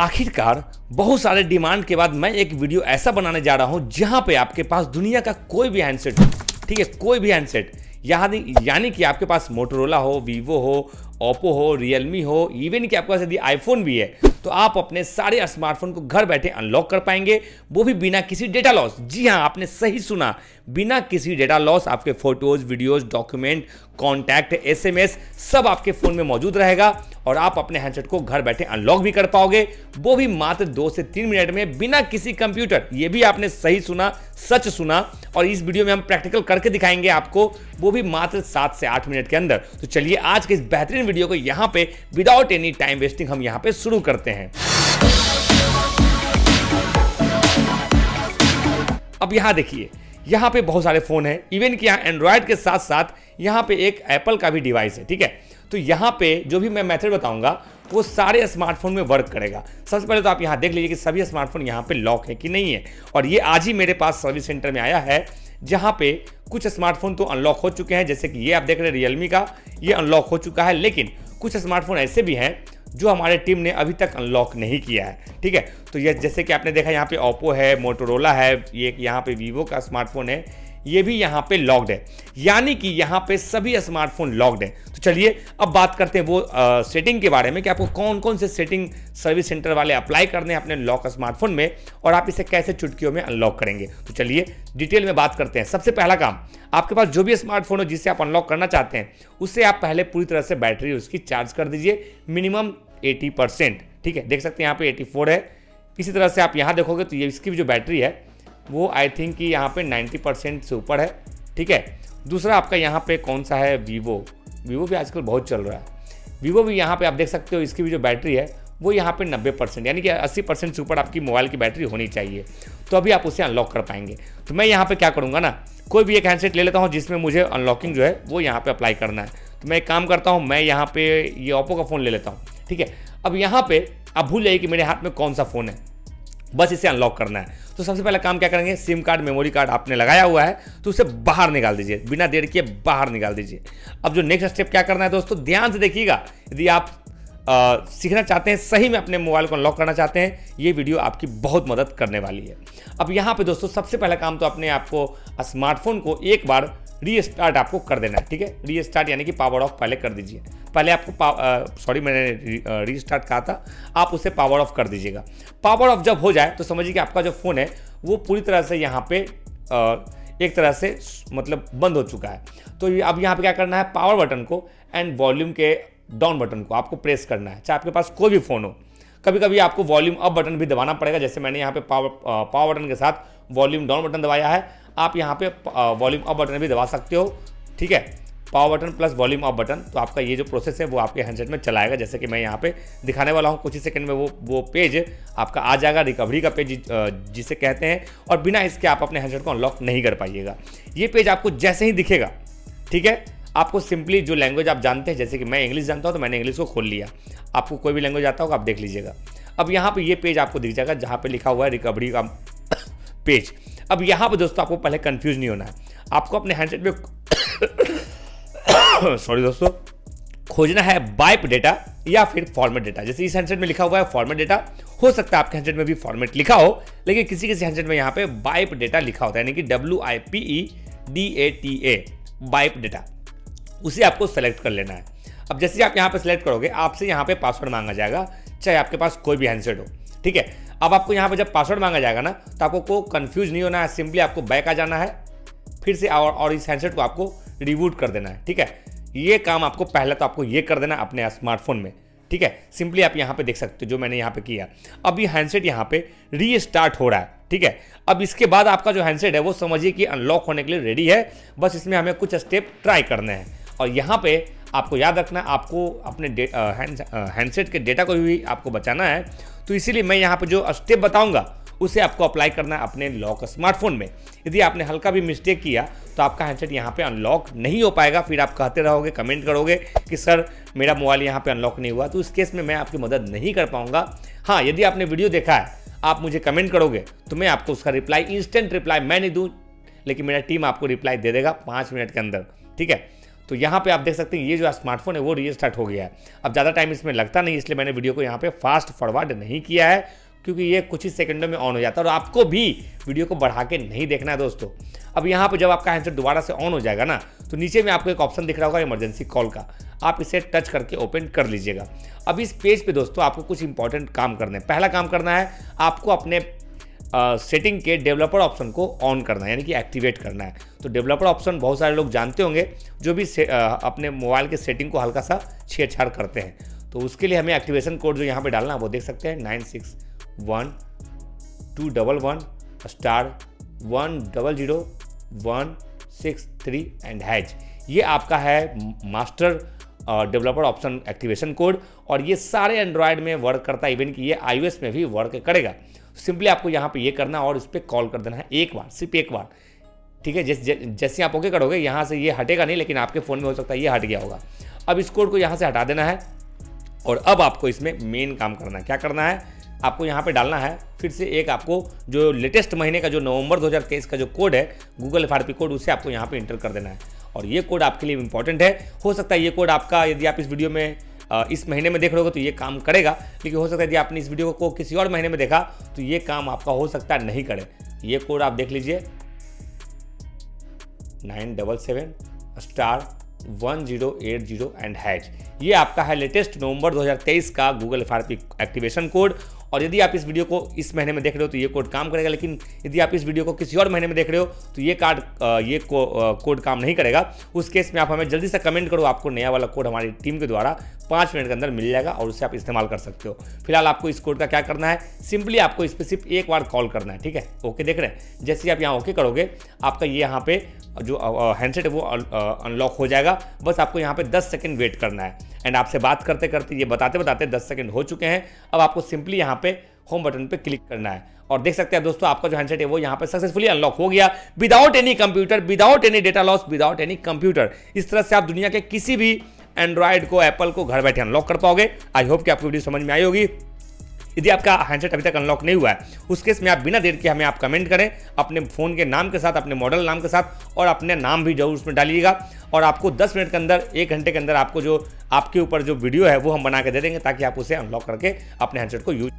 आखिरकार बहुत सारे डिमांड के बाद मैं एक वीडियो ऐसा बनाने जा रहा हूं जहां पे आपके पास दुनिया का कोई भी हैंडसेट हो, ठीक है, कोई भी हैंडसेट, यानी कि आपके पास मोटोरोला हो, वीवो हो, ओप्पो हो, रियलमी हो, इवन कि आपके पास यदि आईफोन भी है तो आप अपने सारे स्मार्टफोन को घर बैठे अनलॉक कर पाएंगे, वो भी बिना किसी डेटा लॉस। जी हां, आपने सही सुना, बिना किसी डेटा लॉस आपके photos, videos, document, contact, SMS सब आपके फोन में मौजूद रहेगा और आप अपने हैंडसेट को घर बैठे अनलॉक भी कर पाओगे, वो भी मात्र 2 से 3 मिनट में बिना किसी कंप्यूटर। ये भी आपने सही सुना, सच सुना, और इस वीडियो में हम प्रैक्टिकल करके दिखाएंगे आपको, वो भी मात्र 7 से 8 मिनट के अंदर। तो चलिए आज के इस बेहतरीन वीडियो को यहां पे विदाउट एनी टाइम वेस्टिंग हम यहां पे शुरू करते हैं। अब यहां देखिए, यहां पे बहुत सारे फोन हैं, इवन कि यहां एंड्रॉयड के साथ साथ यहां पे एक एप्पल का भी डिवाइस है, ठीक है। तो यहां पे जो भी मैं मेथड बताऊंगा वो सारे स्मार्टफोन में वर्क करेगा। सबसे पहले तो आप यहां देख लीजिए कि सभी स्मार्टफोन यहां पे लॉक है कि नहीं है, और ये आज ही मेरे पास सर्विस सेंटर में आया है, जहां पे कुछ स्मार्टफोन तो अनलॉक हो चुके हैं, जैसे कि ये आप देख रहे हैं रियलमी का, ये अनलॉक हो चुका है, लेकिन कुछ स्मार्टफोन ऐसे भी हैं जो हमारे टीम ने अभी तक अनलॉक नहीं किया है, ठीक है। तो ये जैसे कि आपने देखा यहाँ पे ओप्पो है, मोटोरोला है, ये यहाँ पे वीवो का स्मार्टफोन है, ये भी यहाँ पे लॉक्ड है, यानी कि यहाँ पे सभी स्मार्टफोन लॉक्ड हैं। तो चलिए अब बात करते हैं वो सेटिंग के बारे में कि आपको कौन कौन से सेटिंग सर्विस सेंटर वाले अप्लाई करने हैं अपने लॉक स्मार्टफोन में, और आप इसे कैसे चुटकियों में अनलॉक करेंगे। तो चलिए डिटेल में बात करते हैं। सबसे पहला काम, आपके पास जो भी स्मार्टफोन हो जिससे आप अनलॉक करना चाहते हैं, उससे आप पहले पूरी तरह से बैटरी उसकी चार्ज कर दीजिए, मिनिमम 80%, ठीक है। देख सकते हैं यहाँ पे 84 है। इसी तरह से आप यहाँ देखोगे तो ये इसकी भी जो बैटरी है वो आई थिंक कि यहाँ पे 90% से ऊपर है, ठीक है। दूसरा आपका यहाँ पे कौन सा है, वीवो भी आजकल बहुत चल रहा है, वीवो भी यहाँ पे आप देख सकते हो, इसकी भी जो बैटरी है वो यहाँ पे 90%, यानी कि 80% से ऊपर आपकी मोबाइल की बैटरी होनी चाहिए, तो अभी आप उसे अनलॉक कर पाएंगे। तो मैं यहाँ पे क्या करूँगा ना, कोई भी एक हैंडसेट ले लेता हूँ जिसमें मुझे अनलॉकिंग जो है वो यहाँ पे अप्लाई करना है। तो मैं एक काम करता हूँ, मैं यहाँ पे ये ओप्पो का फ़ोन ले लेता हूँ, ठीक है। अब यहाँ पे आप भूल जाइए कि मेरे हाथ में कौन सा फ़ोन है, बस इसे अनलॉक करना है। तो सबसे पहला काम क्या करेंगे, सिम कार्ड, मेमोरी कार्ड आपने लगाया हुआ है तो उसे बाहर निकाल दीजिए, बिना देर किए बाहर निकाल दीजिए। अब जो नेक्स्ट स्टेप क्या करना है दोस्तों, ध्यान से देखिएगा। यदि आप सीखना चाहते हैं, सही में अपने मोबाइल को अनलॉक करना चाहते हैं, ये वीडियो आपकी बहुत मदद करने वाली है। अब यहाँ पे दोस्तों सबसे पहला काम तो अपने आपको स्मार्टफोन को एक बार रीस्टार्ट आपको कर देना है, ठीक है। रीस्टार्ट यानी कि पावर ऑफ पहले कर दीजिए। पहले आपको मैंने रीस्टार्ट कहा था, आप उसे पावर ऑफ कर दीजिएगा। पावर ऑफ जब हो जाए तो समझिए कि आपका जो फ़ोन है वो पूरी तरह से यहाँ पे एक तरह से मतलब बंद हो चुका है। तो अब यहाँ पे क्या करना है, पावर बटन को एंड वॉल्यूम के डाउन बटन को आपको प्रेस करना है, चाहे आपके पास कोई भी फ़ोन हो। कभी कभी आपको वॉल्यूम अप बटन भी दबाना पड़ेगा, जैसे मैंने यहाँ पे पावर बटन के साथ वॉल्यूम डाउन बटन दबाया है, आप यहाँ पे वॉल्यूम अप बटन भी दबा सकते हो, ठीक है। Power button plus volume up button, तो आपका ये जो प्रोसेस है वो आपके हैंडसेट में चलाएगा, जैसे कि मैं यहाँ पे दिखाने वाला हूँ। कुछ ही सेकंड में वो पेज आपका आ जाएगा, रिकवरी का पेज जिसे कहते हैं, और बिना इसके आप अपने हैंडसेट को अनलॉक नहीं कर पाइएगा। ये पेज आपको जैसे ही दिखेगा, ठीक है, आपको सिंपली जो लैंग्वेज आप जानते हैं, जैसे कि मैं इंग्लिश जानता हूँ तो मैंने इंग्लिश को खोल लिया, आपको कोई भी लैंग्वेज आता होगा आप देख लीजिएगा। अब यहाँ पे ये पेज आपको दिख जाएगा जहाँ पे लिखा हुआ है रिकवरी का पेज। अब यहाँ पे दोस्तों आपको पहले कंफ्यूज नहीं होना है, आपको अपने हैंडसेट में सॉरी दोस्तों, खोजना है बाइप डेटा या फिर फॉर्मेट डेटा। जैसे इस हैंडसेट में लिखा हुआ है फॉर्मेट डेटा, हो सकता है आपके हैंडसेट में भी फॉर्मेट लिखा हो, लेकिन किसी किसी हैंडसेट में यहाँ पे बाइप डेटा लिखा होता है, यानी कि WIPEDATA, बाइप डेटा, उसे आपको सेलेक्ट कर लेना है। अब जैसे आप यहाँ पे सेलेक्ट करोगे, आपसे यहाँ पे पासवर्ड मांगा जाएगा, चाहे आपके पास कोई भी हैंडसेट हो, ठीक है। अब आपको यहाँ पे जब पासवर्ड मांगा जाएगा ना, तो आपको को कंफ्यूज नहीं होना है, सिंपली आपको बैक आ जाना है फिर से, और इस हैंडसेट को आपको रिबूट कर देना है, ठीक है। ये काम आपको पहले तो आपको ये कर देना है अपने स्मार्टफोन में, ठीक है। सिंपली आप यहाँ पे देख सकते हो जो मैंने यहाँ पे किया। अब ये हैंडसेट यहाँ पे रीस्टार्ट हो रहा है, ठीक है। अब इसके बाद आपका जो हैंडसेट है वो समझिए कि अनलॉक होने के लिए रेडी है, बस इसमें हमें कुछ स्टेप ट्राई करने हैं। और यहाँ पे आपको याद रखना, आपको अपने हैंडसेट के डेटा को भी आपको बचाना है, तो इसीलिए मैं यहाँ पे जो स्टेप बताऊंगा उसे आपको अप्लाई करना है अपने लॉक स्मार्टफोन में। यदि आपने हल्का भी मिस्टेक किया तो आपका हैंडसेट यहाँ पे अनलॉक नहीं हो पाएगा, फिर आप कहते रहोगे, कमेंट करोगे कि सर मेरा मोबाइल यहाँ पे अनलॉक नहीं हुआ, तो इस केस में मैं आपकी मदद नहीं कर पाऊंगा। हाँ, यदि आपने वीडियो देखा है, आप मुझे कमेंट करोगे तो मैं आपको उसका रिप्लाई, इंस्टेंट रिप्लाई मैं नहीं दूँ, लेकिन मेरा टीम आपको रिप्लाई दे देगा 5 मिनट के अंदर, ठीक है। तो यहाँ पे आप देख सकते हैं ये जो स्मार्टफोन है वो रीस्टार्ट हो गया है। अब ज़्यादा टाइम इसमें लगता नहीं, इसलिए मैंने वीडियो को यहाँ पे फास्ट फॉरवर्ड नहीं किया है, क्योंकि ये कुछ ही सेकंडों में ऑन हो जाता है और आपको भी वीडियो को बढ़ा के नहीं देखना है दोस्तों। अब यहाँ पे जब आपका हैंडसेट दोबारा से ऑन हो जाएगा ना, तो नीचे में आपको एक ऑप्शन दिख रहा होगा इमरजेंसी कॉल का, आप इसे टच करके ओपन कर लीजिएगा। अब इस पेज पे दोस्तों आपको कुछ इंपॉर्टेंट काम करने हैं। पहला काम करना है, आपको अपने सेटिंग के डेवलपर ऑप्शन को ऑन करना है, यानी कि एक्टिवेट करना है। तो डेवलपर ऑप्शन बहुत सारे लोग जानते होंगे जो भी अपने मोबाइल के सेटिंग को हल्का सा छेड़छाड़ करते हैं। तो उसके लिए हमें एक्टिवेशन कोड जो यहाँ पे डालना है वो देख सकते हैं 96121101000163 एंड हैज। ये आपका है master developer option activation code और ये सारे एंड्रॉयड में वर्क करता है, इवन कि ये iOS में भी वर्क करेगा। सिंपली आपको यहाँ पे ये करना और इस पर कॉल कर देना है एक बार, सिर्फ एक बार, ठीक है। जैसे आप ओके करोगे यहाँ से ये हटेगा नहीं, लेकिन आपके फ़ोन में हो सकता है ये हट गया होगा। अब इस कोड को यहाँ से हटा देना है और अब आपको इसमें मेन काम करना है। क्या करना है, आपको यहाँ पे डालना है फिर से एक आपको जो लेटेस्ट महीने का जो नवंबर 2023 का जो कोड है गूगल FRP कोड, उसे आपको यहाँ पे इंटर कर देना है और ये कोड आपके लिए इंपॉर्टेंट है। हो सकता है ये कोड आपका, यदि आप इस वीडियो में इस महीने में देख रहे हो तो ये काम करेगा, लेकिन हो सकता है यदि आपने इस वीडियो को किसी और महीने में देखा तो ये काम आपका हो सकता है नहीं करे। ये कोड आप देख लीजिए 977*1080 एंड हैज। ये आपका है लेटेस्ट नवंबर 2023 का गूगल FRP एक्टिवेशन कोड। और यदि आप इस वीडियो को इस महीने में देख रहे हो तो ये कोड काम करेगा, लेकिन यदि आप इस वीडियो को किसी और महीने में देख रहे हो तो ये कोड काम नहीं करेगा। उस केस में आप हमें जल्दी से कमेंट करो, आपको नया वाला कोड हमारी टीम के द्वारा 5 मिनट के अंदर मिल जाएगा और उसे आप इस्तेमाल कर सकते हो। फिलहाल आपको इस कोड का क्या करना है, सिंपली आपको इस पर सिर्फ एक बार कॉल करना है, ठीक है। ओके देख रहे हैं, जैसे ही आप यहाँ ओके करोगे आपका ये यहाँ पे जो हैंडसेट है वो अनलॉक हो जाएगा। बस आपको यहाँ पे 10 सेकंड वेट करना है एंड आपसे बात करते करते ये बताते बताते 10 सेकंड हो चुके हैं। अब आपको सिंपली यहाँ पे होम बटन पे क्लिक करना है और देख सकते हैं दोस्तों आपका जो हैंडसेट है वो यहाँ पे सक्सेसफुली अनलॉक हो गया, without any computer, without any data loss, without any computer. इस तरह से आप दुनिया के किसी भी एंड्रॉयड को, एप्पल को घर बैठे अनलॉक कर पाओगे। आई होप कि आपको वीडियो समझ में आई होगी। यदि आपका हैंडसेट अभी तक अनलॉक नहीं हुआ है उस केस में आप बिना देर के हमें आप कमेंट करें अपने फ़ोन के नाम के साथ, अपने मॉडल नाम के साथ और अपने नाम भी जरूर उसमें डालिएगा। और आपको 10 मिनट के अंदर, 1 घंटे के अंदर आपको जो आपके ऊपर जो वीडियो है वो हम बना के दे देंगे ताकि आप उसे अनलॉक करके अपने हैंडसेट को यूज